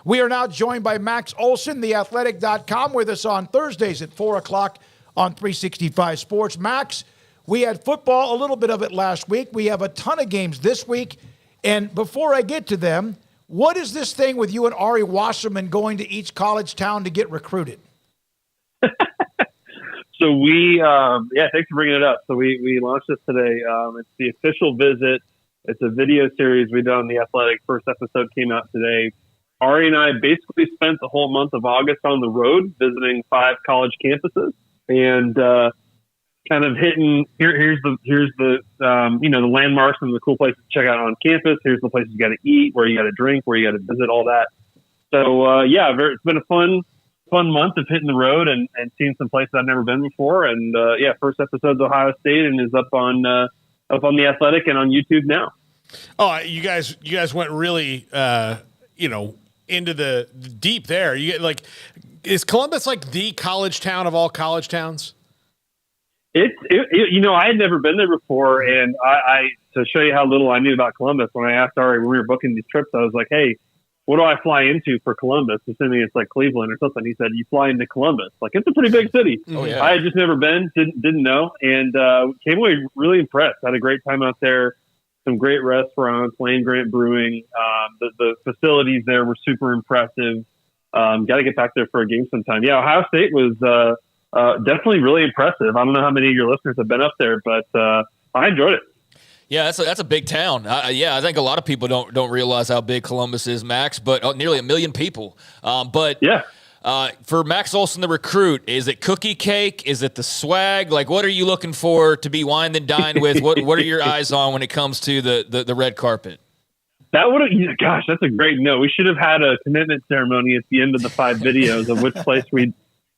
We are now joined by Max Olson, theathletic.com, with us on Thursdays at 4 o'clock on 365 Sports. Max, we had football, a little bit of it last week. We have a ton of games this week. And before I get to them, what is this thing with you and Ari Wasserman going to each college town to get recruited? So thanks for bringing it up. So we launched this today. It's the official visit. It's a video series we did on The Athletic. First episode came out today. Ari and I basically spent the whole month of August on the road visiting 5 college campuses and kind of hitting here's the the landmarks and the cool places to check out on campus. Here's the places you got to eat, where you got to drink, where you got to visit, all that. So it's been a fun month of hitting the road and seeing some places I've never been before. And first episode's Ohio State and is up on The Athletic and on YouTube now. Oh, you guys went really into the deep there. You get is Columbus like the college town of all college towns? I had never been there before, and I to show you how little I knew about Columbus, when I asked Ari when we were booking these trips, I was like, hey, what do I fly into for Columbus? Assuming it's like Cleveland or something. He said, you fly into Columbus. Like, it's a pretty big city. Oh, yeah. I had just never been, didn't know, and came away really impressed. Had a great time out there. Some great restaurants, Land Grant Brewing. The facilities there were super impressive. Got to get back there for a game sometime. Yeah, Ohio State was definitely really impressive. I don't know how many of your listeners have been up there, but I enjoyed it. Yeah, that's a big town. I think a lot of people don't realize how big Columbus is, Max, but nearly 1 million people. For Max Olson, the recruit, is it cookie cake? Is it the swag? Like, what are you looking for to be wined and dined with? What are your eyes on when it comes to the red carpet? That's a great note. We should have had a commitment ceremony at the end of the 5 videos of which place we'd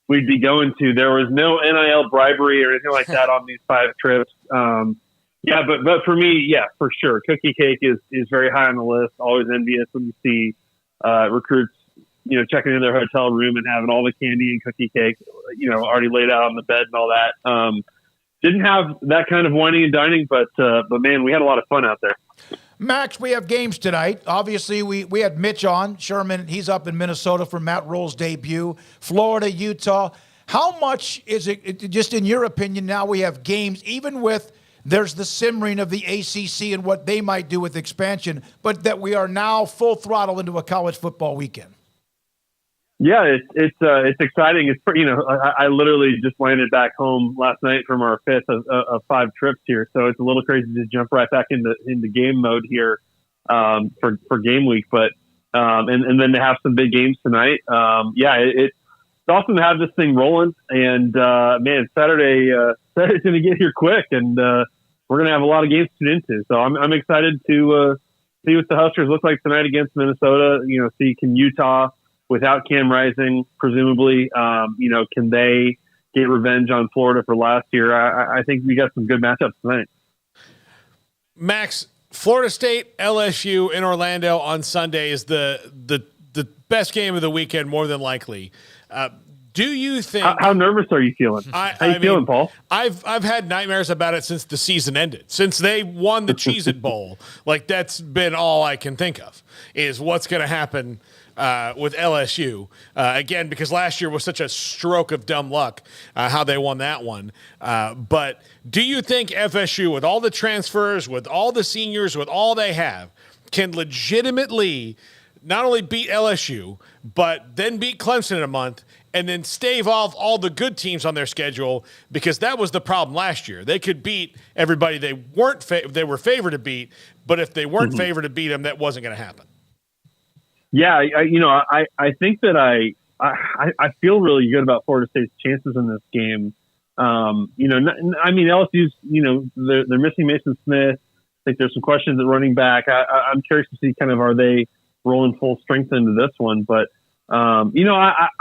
be going to. There was no NIL bribery or anything like that on these 5 trips. But for me, for sure. Cookie cake is very high on the list. Always envious when you see recruits, checking in their hotel room and having all the candy and cookie cake, already laid out on the bed and all that. Didn't have that kind of whining and dining, but man, we had a lot of fun out there. Max, we have games tonight. Obviously, we had Mitch on. Sherman, he's up in Minnesota for Matt Rule's debut. Florida, Utah. How much is it, just in your opinion, now we have games, even with there's the simmering of the ACC and what they might do with expansion, but that we are now full throttle into a college football weekend? Yeah, it's exciting. It's pretty, I literally just landed back home last night from our 5th of 5 trips here, so it's a little crazy to jump right back into game mode here for game week. But and then to have some big games tonight. It's awesome to have this thing rolling. And man, Saturday's going to get here quick, and we're going to have a lot of games to tune into. So I'm excited to see what the Huskers look like tonight against Minnesota. See, can Utah, without Cam Rising, presumably, can they get revenge on Florida for last year? I think we got some good matchups tonight. Max, Florida State, LSU in Orlando on Sunday is the best game of the weekend, more than likely. Do you think? How nervous are you feeling? How you feeling, Paul? I've had nightmares about it since the season ended. Since they won the Cheez-It Bowl, that's been all I can think of is what's going to happen with LSU again, because last year was such a stroke of dumb luck how they won that one. But do you think FSU, with all the transfers, with all the seniors, with all they have, can legitimately not only beat LSU, but then beat Clemson in a month and then stave off all the good teams on their schedule? Because that was the problem last year. They could beat everybody they were favored to beat, but if they weren't favored to beat them, that wasn't going to happen. Yeah, I think that I feel really good about Florida State's chances in this game. LSU's, they're missing Mason Smith. I think there's some questions at running back. I'm curious to see kind of, are they rolling full strength into this one? But, I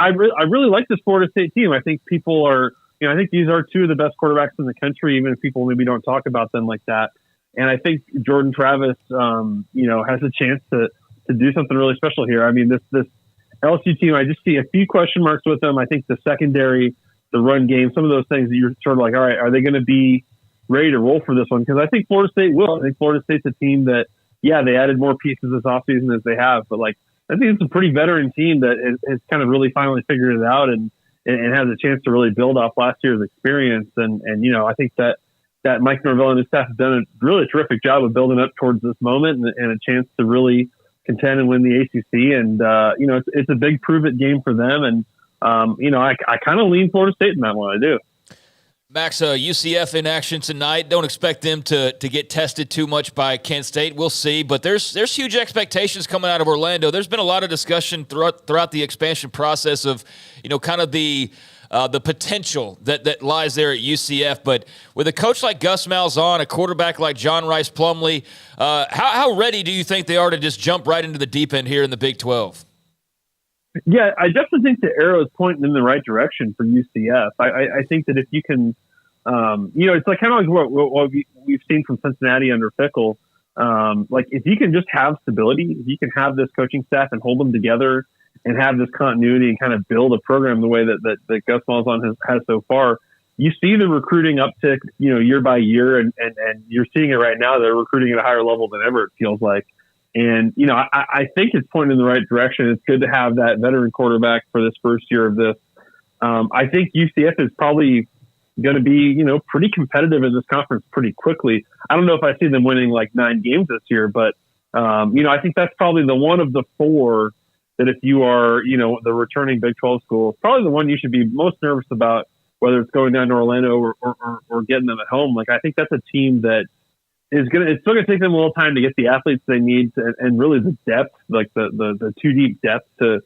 really like this Florida State team. I think people are, I think these are 2 of the best quarterbacks in the country, even if people maybe don't talk about them like that. And I think Jordan Travis, has a chance to do something really special here. I mean, this LSU team, I just see a few question marks with them. I think the secondary, the run game, some of those things that you're sort of like, all right, are they going to be ready to roll for this one? Because I think Florida State will. I think Florida State's a team that, they added more pieces this offseason as they have, but I think it's a pretty veteran team that has kind of really finally figured it out and has a chance to really build off last year's experience. And I think that Mike Norvell and his staff have done a really terrific job of building up towards this moment and a chance to really contend and win the ACC. And, it's a big prove-it game for them. And, I kind of lean Florida State in that one. I do. Max, UCF in action tonight. Don't expect them to get tested too much by Kent State. We'll see. But there's huge expectations coming out of Orlando. There's been a lot of discussion throughout the expansion process of, kind of the potential that lies there at UCF. But with a coach like Gus Malzahn, a quarterback like John Rice Plumlee, how ready do you think they are to just jump right into the deep end here in the Big 12? Yeah, I definitely think the arrow is pointing in the right direction for UCF. I think that if you can, it's like kind of like what we've seen from Cincinnati under Fickle. Like if you can just have stability, if you can have this coaching staff and hold them together and have this continuity and kind of build a program the way that Gus Malzahn has so far, you see the recruiting uptick, year by year, and you're seeing it right now. They're recruiting at a higher level than ever, it feels like. And, I think it's pointing in the right direction. It's good to have that veteran quarterback for this first year of this. I think UCF is probably going to be, pretty competitive in this conference pretty quickly. I don't know if I see them winning like 9 games this year, but, I think that's probably the one of the 4 that if you are, the returning Big 12 school, probably the one you should be most nervous about, whether it's going down to Orlando or getting them at home. Like, I think that's a team that it's still going to take them a little time to get the athletes they need and really the depth, like the too deep depth to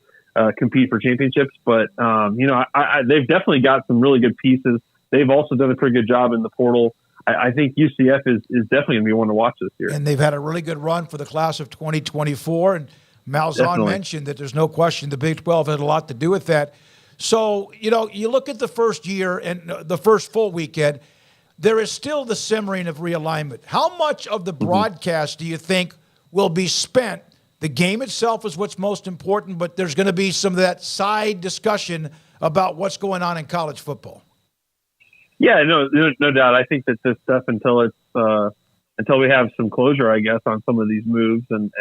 compete for championships. But, they've definitely got some really good pieces. They've also done a pretty good job in the portal. I think UCF is definitely going to be one to watch this year. And they've had a really good run for the class of 2024. And Malzahn mentioned that there's no question the Big 12 had a lot to do with that. So, you look at the first year and the first full weekend, there is still the simmering of realignment. How much of the broadcast do you think will be spent? The game itself is what's most important, but there's going to be some of that side discussion about what's going on in college football. Yeah, no doubt. I think that this stuff until we have some closure, I guess, on some of these moves and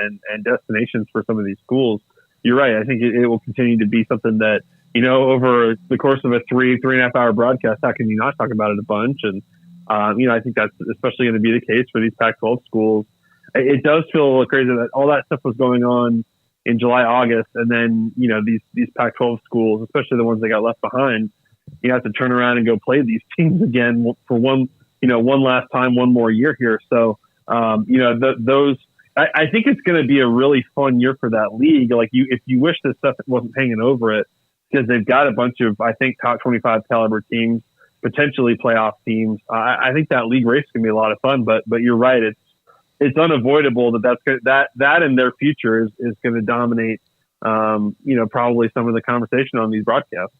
destinations for some of these schools, you're right. I think it will continue to be something that, over the course of a 3.5 hour broadcast, how can you not talk about it a bunch? And, I think that's especially going to be the case for these Pac-12 schools. It does feel a little crazy that all that stuff was going on in July, August, and then, these Pac-12 schools, especially the ones that got left behind, you have to turn around and go play these teams again for one last time, one more year here. So, I think it's going to be a really fun year for that league. Like if you wish this stuff wasn't hanging over it, because they've got a bunch of, I think, top 25 caliber teams, potentially playoff teams. I think that league race can be a lot of fun, but you're right. It's unavoidable that and their future is going to dominate, probably some of the conversation on these broadcasts.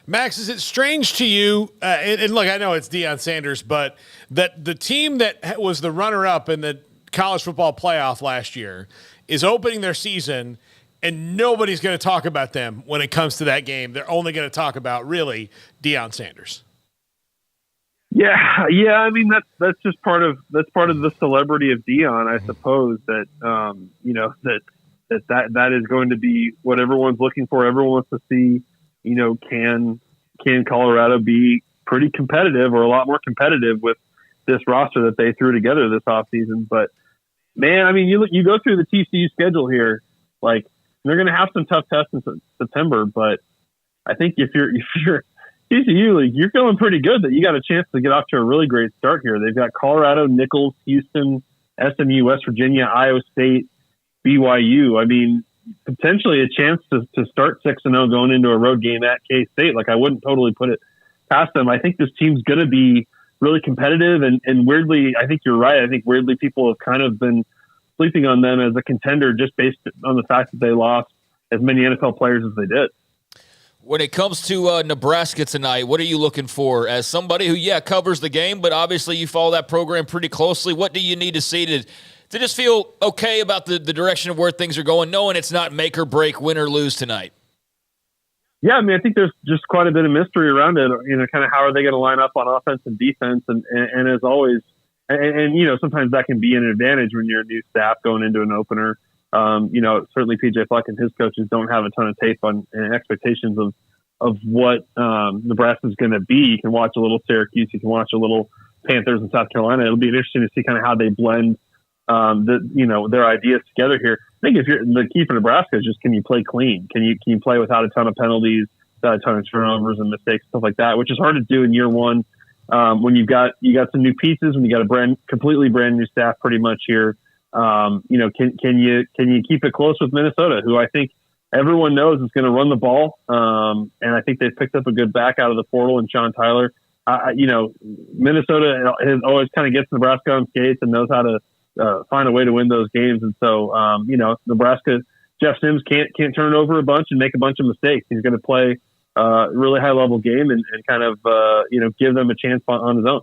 Max, is it strange to you? And look, I know it's Deion Sanders, but that the team that was the runner-up in the college football playoff last year is opening their season, and nobody's going to talk about them when it comes to that game. They're only going to talk about really Deion Sanders. Yeah. I mean, that's just part of the celebrity of Deion, I suppose. That that is going to be what everyone's looking for. Everyone wants to see. Can Colorado be pretty competitive or a lot more competitive with this roster that they threw together this offseason? But man, I mean, you go through the TCU schedule here, like they're going to have some tough tests in September. But I think if you're TCU, like, you're feeling pretty good that you got a chance to get off to a really great start here. They've got Colorado, Nicholls, Houston, SMU, West Virginia, Iowa State, BYU. I mean, potentially a chance to start 6-0 going into a road game at K-State. Like, I wouldn't totally put it past them. I think this team's going to be really competitive, and weirdly, I think you're right. I think weirdly people have kind of been sleeping on them as a contender just based on the fact that they lost as many NFL players as they did. When it comes to Nebraska tonight, what are you looking for as somebody who, covers the game, but obviously you follow that program pretty closely? What do you need to see to just feel okay about the direction of where things are going, knowing it's not make or break, win or lose tonight? Yeah, I mean, I think there's just quite a bit of mystery around it. Kind of how are they going to line up on offense and defense, and as always, and sometimes that can be an advantage when you're a new staff going into an opener. Certainly PJ Fleck and his coaches don't have a ton of tape on and expectations of what Nebraska is going to be. You can watch a little Syracuse, you can watch a little Panthers in South Carolina. It'll be interesting to see kind of how they blend their ideas together here. I think the key for Nebraska is just, can you play clean? Can you play without a ton of penalties, without a ton of turnovers and mistakes, stuff like that, which is hard to do in year one. When you got some new pieces, when you got a completely brand new staff pretty much here. Can you keep it close with Minnesota, who I think everyone knows is going to run the ball. And I think they've picked up a good back out of the portal and Sean Tyler. Minnesota has always kind of gets Nebraska on skates and knows how to find a way to win those games. And so, Nebraska, Jeff Sims can't turn it over a bunch and make a bunch of mistakes. He's going to play a really high level game and kind of, give them a chance on his own.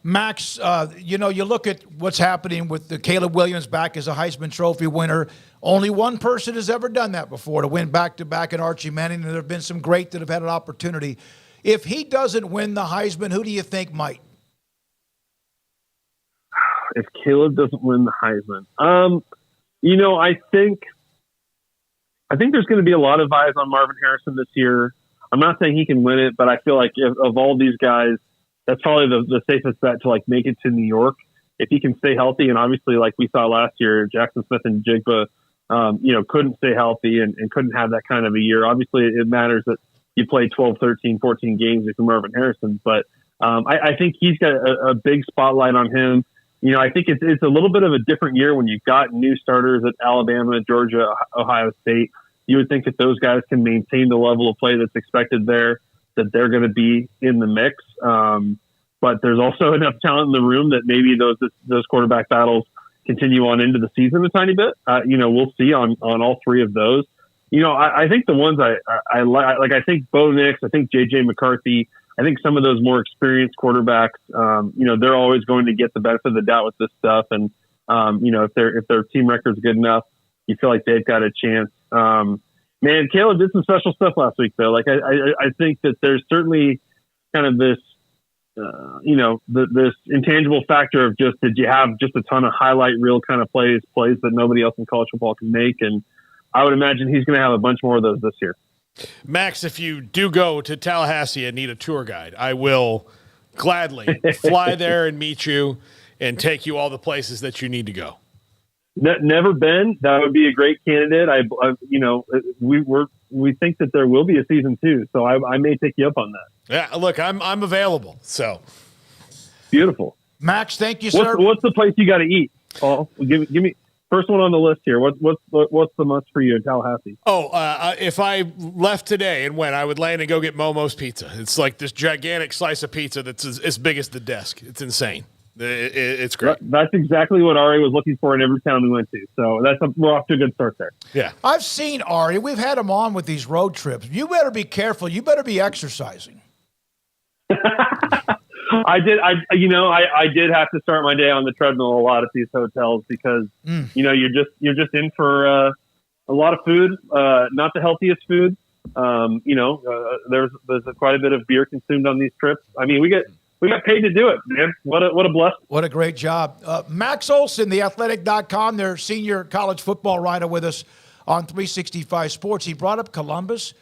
Max, you look at what's happening with the Caleb Williams back as a Heisman Trophy winner. Only one person has ever done that before, to win back-to-back in Archie Manning, and there have been some great that have had an opportunity. If he doesn't win the Heisman, who do you think might? If Caleb doesn't win the Heisman, I think there's going to be a lot of eyes on Marvin Harrison this year. I'm not saying he can win it, but I feel like of all these guys, that's probably the safest bet to make it to New York if he can stay healthy. And obviously, like we saw last year, Jackson Smith and Jigba, couldn't stay healthy and couldn't have that kind of a year. Obviously, it matters that you play 12, 13, 14 games if you're Marvin Harrison, but I think he's got a big spotlight on him. I think it's a little bit of a different year when you've got new starters at Alabama, Georgia, Ohio State. You would think that those guys can maintain the level of play that's expected there, that they're going to be in the mix. But there's also enough talent in the room that maybe those quarterback battles continue on into the season a tiny bit. We'll see on all three of those. I think the ones I like, I think Bo Nix, I think JJ McCarthy, I think some of those more experienced quarterbacks, they're always going to get the benefit of the doubt with this stuff. And, if their team record's good enough, you feel like they've got a chance. Man, Caleb did some special stuff last week, though. I think that there's certainly kind of this, this intangible factor of just, did you have just a ton of highlight reel kind of plays that nobody else in college football can make? And I would imagine he's going to have a bunch more of those this year. Max, if you do go to Tallahassee and need a tour guide, I will gladly fly there and meet you and take you all the places that you need to go. Never been. That would be a great candidate. We think that there will be a season 2, so I may take you up on that. Yeah, look, I'm available. So beautiful, Max. Thank you, sir. What's the place you got to eat, Paul? Give me first one on the list here. What's the must for you in Tallahassee? If I left today and went, I would land and go get Momo's Pizza. It's like this gigantic slice of pizza that's as big as the desk. It's insane. It's great. That's exactly what Ari was looking for in every town we went to. So we're off to a good start there. Yeah. I've seen Ari. We've had him on with these road trips. You better be careful. You better be exercising. I did have to start my day on the treadmill a lot at these hotels because you're just in for a lot of food, not the healthiest food. There's quite a bit of beer consumed on these trips. I mean, we got paid to do it, man. What a blessing. What a great job. Max Olson, theathletic.com, their senior college football writer with us on 365 Sports. He brought up Columbus.